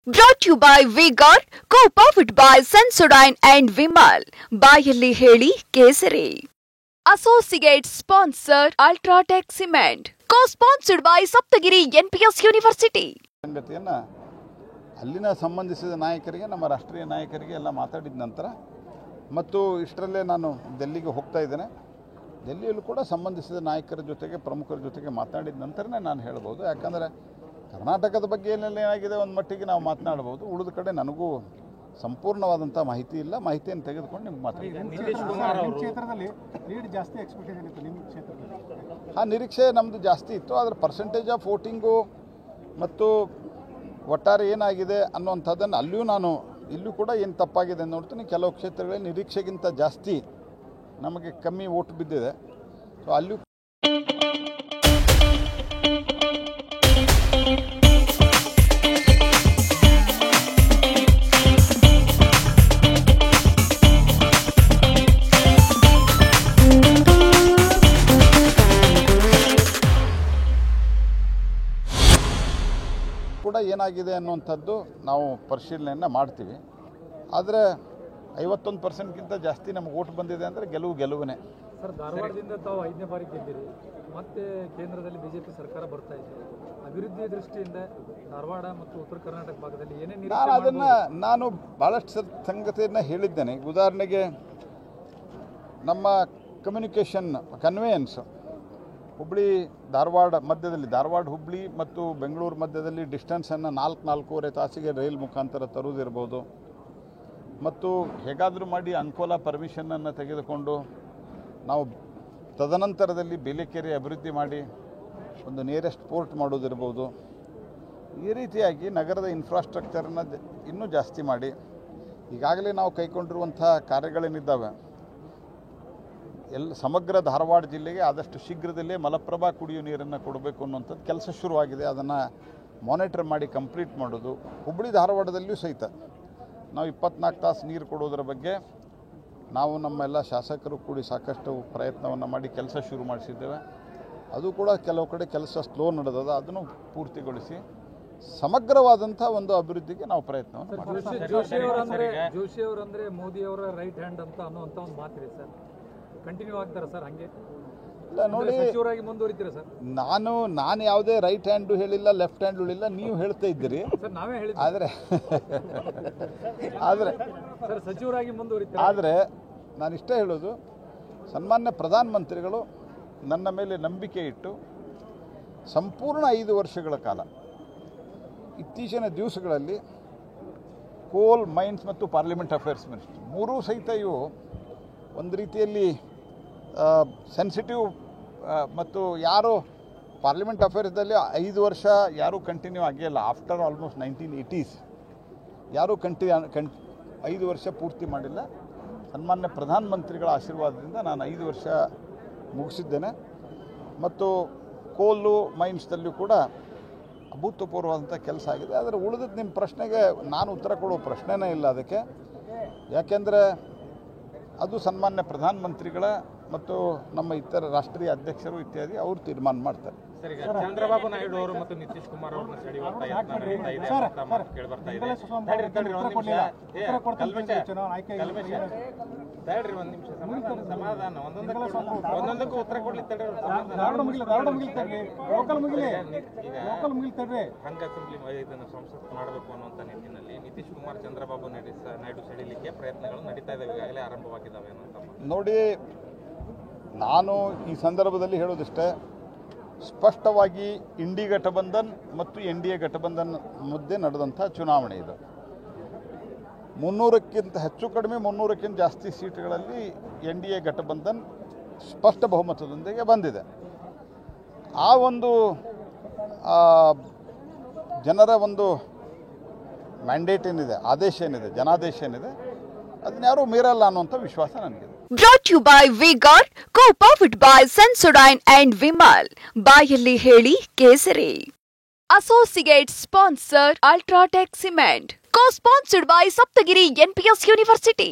Brought to you by V-Guard, co-powered by Sensodyne and Vimal. ಬಾಯಲ್ಲಿ ಹೇಳಿ ಕೇಸರಿ. Associate sponsor Ultratech Cement. Co-sponsored by Saptagiri NPS University. ಸಂಗತಿಯನ್ನು ಅಲ್ಲಿನ ಸಂಬಂಧಿಸಿದ ನಾಯಕರಿಗೆ ನಮ್ಮ ರಾಷ್ಟ್ರೀಯ ನಾಯಕರಿಗೆ ಎಲ್ಲ ಮಾತಾಡಿದ ನಂತರ ಮತ್ತು ಇಷ್ಟರಲ್ಲೇ ನಾನು ಡೆಲ್ಲಿಗೆ ಹೋಗ್ತಾ ಇದ್ದೇನೆ. ಡೆಲ್ಲಿಯಲ್ಲೂ ಕೂಡ ಸಂಬಂಧಿಸಿದ ನಾಯಕರ ಜೊತೆಗೆ ಪ್ರಮುಖರ ಜೊತೆಗೆ ಮಾತನಾಡಿದ ನಂತರನೇ ನಾನು ಹೇಳ್ಬೋದು. ಯಾಕಂದರೆ ಕರ್ನಾಟಕದ ಬಗ್ಗೆ ಏನಾಗಿದೆ ಒಂದು ಮಟ್ಟಿಗೆ ನಾವು ಮಾತನಾಡ್ಬೋದು. ಉಳಿದ ಕಡೆ ನನಗೂ ಸಂಪೂರ್ಣವಾದಂಥ ಮಾಹಿತಿ ಇಲ್ಲ. ಮಾಹಿತಿಯನ್ನು ತೆಗೆದುಕೊಂಡು ನಿಮ್ಗೆ ಮಾತಾಡ್ತೀನಿ. ಹಾಂ, ನಿರೀಕ್ಷೆ ನಮ್ಮದು ಜಾಸ್ತಿ ಇತ್ತು. ಆದರೆ ಪರ್ಸೆಂಟೇಜ್ ಆಫ್ ವೋಟಿಂಗು ಮತ್ತು ಒಟ್ಟಾರೆ ಏನಾಗಿದೆ ಅನ್ನುವಂಥದ್ದನ್ನು ಇಲ್ಲೂ ಕೂಡ ಏನು ತಪ್ಪಾಗಿದೆ ನೋಡ್ತೀನಿ. ಕೆಲವು ಕ್ಷೇತ್ರಗಳಲ್ಲಿ ನಿರೀಕ್ಷೆಗಿಂತ ಜಾಸ್ತಿ ನಮಗೆ ಕಮ್ಮಿ ವೋಟ್ ಬಿದ್ದಿದೆ. ಸೊ ಅಲ್ಲೂ ಕೂಡ ಏನಾಗಿದೆ ಅನ್ನುವಂಥದ್ದು ನಾವು ಪರಿಶೀಲನೆಯನ್ನು ಮಾಡ್ತೀವಿ. ಆದರೆ 51% ಜಾಸ್ತಿ ನಮಗೆ ವೋಟ್ ಬಂದಿದೆ ಅಂದರೆ ಗೆಲುವಿನೇ. ಸರ್, ಧಾರವಾಡದಿಂದ ತಾವು 5ನೇ ಬಾರಿ ಗೆದ್ದಿರಿ. ಮತ್ತೆ ಕೇಂದ್ರದಲ್ಲಿ ಬಿಜೆಪಿ ಸರ್ಕಾರ ಬರ್ತಾ ಇದೆ. ಅಭಿವೃದ್ಧಿ ದೃಷ್ಟಿಯಿಂದ ಧಾರವಾಡ ಮತ್ತು ಉತ್ತರ ಕರ್ನಾಟಕ ಭಾಗದಲ್ಲಿ ಏನೇನು ನಾನು ಭಾಳಷ್ಟು ಸಂಗತಿಯನ್ನು ಹೇಳಿದ್ದೇನೆ. ಉದಾಹರಣೆಗೆ ನಮ್ಮ ಕನ್ವೇಯನ್ಸ್ ಹುಬ್ಳಿ ಧಾರವಾಡ ಮಧ್ಯದಲ್ಲಿ, ಧಾರವಾಡ ಹುಬ್ಳಿ ಮತ್ತು ಬೆಂಗಳೂರು ಮಧ್ಯದಲ್ಲಿ ಡಿಸ್ಟೆನ್ಸನ್ನು 4-4.5 ತಾಸಿಗೆ ರೈಲ್ ಮುಖಾಂತರ ತರುವುದಿರ್ಬೋದು. ಮತ್ತು ಹೇಗಾದರೂ ಮಾಡಿ ಅಂಕೋಲಾ ಪರ್ಮಿಷನನ್ನು ತೆಗೆದುಕೊಂಡು ನಾವು ತದನಂತರದಲ್ಲಿ ಬೇಲೆಕೆರೆ ಅಭಿವೃದ್ಧಿ ಮಾಡಿ ಒಂದು ನಿಯರೆಸ್ಟ್ ಪೋರ್ಟ್ ಮಾಡೋದಿರ್ಬೋದು. ಈ ರೀತಿಯಾಗಿ ನಗರದ ಇನ್ಫ್ರಾಸ್ಟ್ರಕ್ಚರನ್ನು ಇನ್ನೂ ಜಾಸ್ತಿ ಮಾಡಿ ಈಗಾಗಲೇ ನಾವು ಕೈಗೊಂಡಿರುವಂಥ ಕಾರ್ಯಗಳೇನಿದ್ದಾವೆ ಸಮಗ್ರ ಧಾರವಾಡ ಜಿಲ್ಲೆಗೆ ಆದಷ್ಟು ಶೀಘ್ರದಲ್ಲೇ ಮಲಪ್ರಭಾ ಕುಡಿಯುವ ನೀರನ್ನು ಕೊಡಬೇಕು ಅನ್ನುವಂಥದ್ದು ಕೆಲಸ ಶುರುವಾಗಿದೆ. ಅದನ್ನು ಮಾನಿಟರ್ ಮಾಡಿ ಕಂಪ್ಲೀಟ್ ಮಾಡೋದು. ಹುಬ್ಬಳ್ಳಿ ಧಾರವಾಡದಲ್ಲಿಯೂ ಸಹಿತ ನಾವು 24 ತಾಸು ನೀರು ಕೊಡೋದರ ಬಗ್ಗೆ ನಾವು ನಮ್ಮೆಲ್ಲ ಶಾಸಕರು ಕೂಡಿ ಸಾಕಷ್ಟು ಪ್ರಯತ್ನವನ್ನು ಮಾಡಿ ಕೆಲಸ ಶುರು ಮಾಡಿಸಿದ್ದೇವೆ. ಅದು ಕೂಡ ಕೆಲವು ಕಡೆ ಕೆಲಸ ಸ್ಲೋ ನಡೆದದ. ಅದನ್ನು ಪೂರ್ತಿಗೊಳಿಸಿ ಸಮಗ್ರವಾದಂಥ ಒಂದು ಅಭಿವೃದ್ಧಿಗೆ ನಾವು ಪ್ರಯತ್ನವನ್ನು ಮಾಡ್ತೀವಿ. ಜೋಶಿ ಅವರಂದ್ರೆ ಮೋದಿ ಅವರ ರೈಟ್ ಹ್ಯಾಂಡ್ ಅಂತ ಅನ್ನುವಂಥ ಒಂದು ಮಾತಿದೆ ಸರ್. ಕಂಟಿನ್ಯೂ ಆಗ್ತಾರೆ ಸರ್ ಹಂಗೆ? ಇಲ್ಲ ನೋಡಿ, ಸಚಿವರಾಗಿ ಮುಂದುವರಿತೀರಾ ಸರ್? ನಾನು ಯಾವುದೇ ರೈಟ್ ಹ್ಯಾಂಡು ಹೇಳಿಲ್ಲ, ಲೆಫ್ಟ್ ಹ್ಯಾಂಡ್ ಹೇಳಿಲ್ಲ, ನೀವು ಹೇಳ್ತಾ ಇದ್ದೀರಿ. ಸರ್, ನಾವೇ ಹೇಳಿದ್ವಿ. ಆದರೆ ಸರ್, ಸಚಿವರಾಗಿ ಮುಂದುವರಿತೀರಾ? ಆದರೆ ನಾನಿಷ್ಟೇ ಹೇಳೋದು, ಸನ್ಮಾನ್ಯ ಪ್ರಧಾನಮಂತ್ರಿಗಳು ನನ್ನ ಮೇಲೆ ನಂಬಿಕೆ ಇಟ್ಟು ಸಂಪೂರ್ಣ 5 ವರ್ಷಗಳ ಕಾಲ ಇತ್ತೀಚಿನ ದಿವಸಗಳಲ್ಲಿ ಕೋಲ್, ಮೈನ್ಸ್ ಮತ್ತು ಪಾರ್ಲಿಮೆಂಟ್ ಅಫೇರ್ಸ್ ಮಿನಿಸ್ಟರ್ ಮೂರೂ ಸಹಿತ ಇವು ಒಂದು ರೀತಿಯಲ್ಲಿ ಸೆನ್ಸಿಟಿವ್ ಮತ್ತು ಯಾರು ಪಾರ್ಲಿಮೆಂಟ್ ಅಫೇರ್ಸ್ದಲ್ಲಿ 5 ವರ್ಷ ಯಾರೂ ಕಂಟಿನ್ಯೂ ಆಗಿಲ್ಲ. ಆಫ್ಟರ್ ಆಲ್ಮೋಸ್ಟ್ 1980s ಯಾರೂ 5 ವರ್ಷ ಪೂರ್ತಿ ಮಾಡಿಲ್ಲ. ಸನ್ಮಾನ್ಯ ಪ್ರಧಾನಮಂತ್ರಿಗಳ ಆಶೀರ್ವಾದದಿಂದ ನಾನು 5 ವರ್ಷ ಮುಗಿಸಿದ್ದೇನೆ. ಮತ್ತು ಕೋಲು ಮೈನ್ಸ್ದಲ್ಲೂ ಕೂಡ ಅಭೂತಪೂರ್ವವಾದಂಥ ಕೆಲಸ ಆಗಿದೆ. ಆದರೆ ಉಳಿದದ್ದು ನಿಮ್ಮ ಪ್ರಶ್ನೆಗೆ ನಾನು ಉತ್ತರ ಕೊಡೋ ಪ್ರಶ್ನೆನೇ ಇಲ್ಲ ಅದಕ್ಕೆ. ಯಾಕೆಂದರೆ ಅದು ಸನ್ಮಾನ್ಯ ಪ್ರಧಾನಮಂತ್ರಿಗಳ ಮತ್ತು ನಮ್ಮ ಇತರ ರಾಷ್ಟ್ರೀಯ ಅಧ್ಯಕ್ಷರು ಇತ್ಯಾದಿ ಅವರು ತೀರ್ಮಾನ ಮಾಡ್ತಾರೆ. ಚಂದ್ರಬಾಬು ನಾಯ್ಡು ಅವರು ಮತ್ತು ನಿತೀಶ್ ಕುಮಾರ್ ಅವರನ್ನು ಸೆಳೆಯುವಂತ ಯತ್ನ ನಡೀತಾ ಇದೆ ಅಂತ ಮಾತು ಕೇಳಿಬರ್ತಾ ಇದೆ. ತಡ್ರಿ ಒಂದ್ ನಿಮಿಷ ಸಮಾಧಾನ, ಒಂದೊಂದಕ್ಕೂ ಉತ್ತರ ಕೊಡ್ಲಿ ತಡ್ರಿ. ಹಂಗ ಅಸೆಂಬ್ಲಿ ಇದನ್ನು ಸಂಸತ್ ಮಾಡಬೇಕು ಅನ್ನುವಂತ ನಿಟ್ಟಿನಲ್ಲಿ ನಿತೀಶ್ ಕುಮಾರ್ ಚಂದ್ರಬಾಬು ನಾಯ್ಡು ಸೆಳೀಲಿಕ್ಕೆ ಪ್ರಯತ್ನಗಳು ನಡೀತಾ ಇದ್ದಾವೆ, ಈಗಾಗಲೇ ಆರಂಭವಾಗಿದ್ದಾವೆ ಅನ್ನೋಂಥ. ನೋಡಿ, ನಾನು ಈ ಸಂದರ್ಭದಲ್ಲಿ ಹೇಳೋದಿಷ್ಟೇ, ಸ್ಪಷ್ಟವಾಗಿ ಇಂಡಿ ಗಠಬಂಧನ್ ಮತ್ತು NDA ಗಠಬಂಧನ್ ಮಧ್ಯೆ ನಡೆದಂಥ ಚುನಾವಣೆ ಇದು. 300ಕ್ಕಿಂತ ಹೆಚ್ಚು ಕಡಿಮೆ 300ಕ್ಕಿಂತ ಜಾಸ್ತಿ ಸೀಟ್ಗಳಲ್ಲಿ NDA ಗಠಬಂಧನ್ ಸ್ಪಷ್ಟ ಬಹುಮತದೊಂದಿಗೆ ಬಂದಿದೆ. ಆ ಒಂದು ಜನರ ಒಂದು ಮ್ಯಾಂಡೇಟ್ ಏನಿದೆ, ಆದೇಶ ಏನಿದೆ, ಜನಾದೇಶ ಏನಿದೆ, ಅದನ್ನ ಯಾರೂ ಮೀರಲ್ಲ ಅನ್ನುವಂಥ ವಿಶ್ವಾಸ ನನಗಿದೆ. Brought to you by V-Guard, co-powered by Sensodyne and Vimal. ಬಾಯಲ್ಲಿ ಹೇಳಿ ಕೇಸರಿ. Associate sponsor Ultratech Cement. Co-sponsored by Saptagiri NPS University.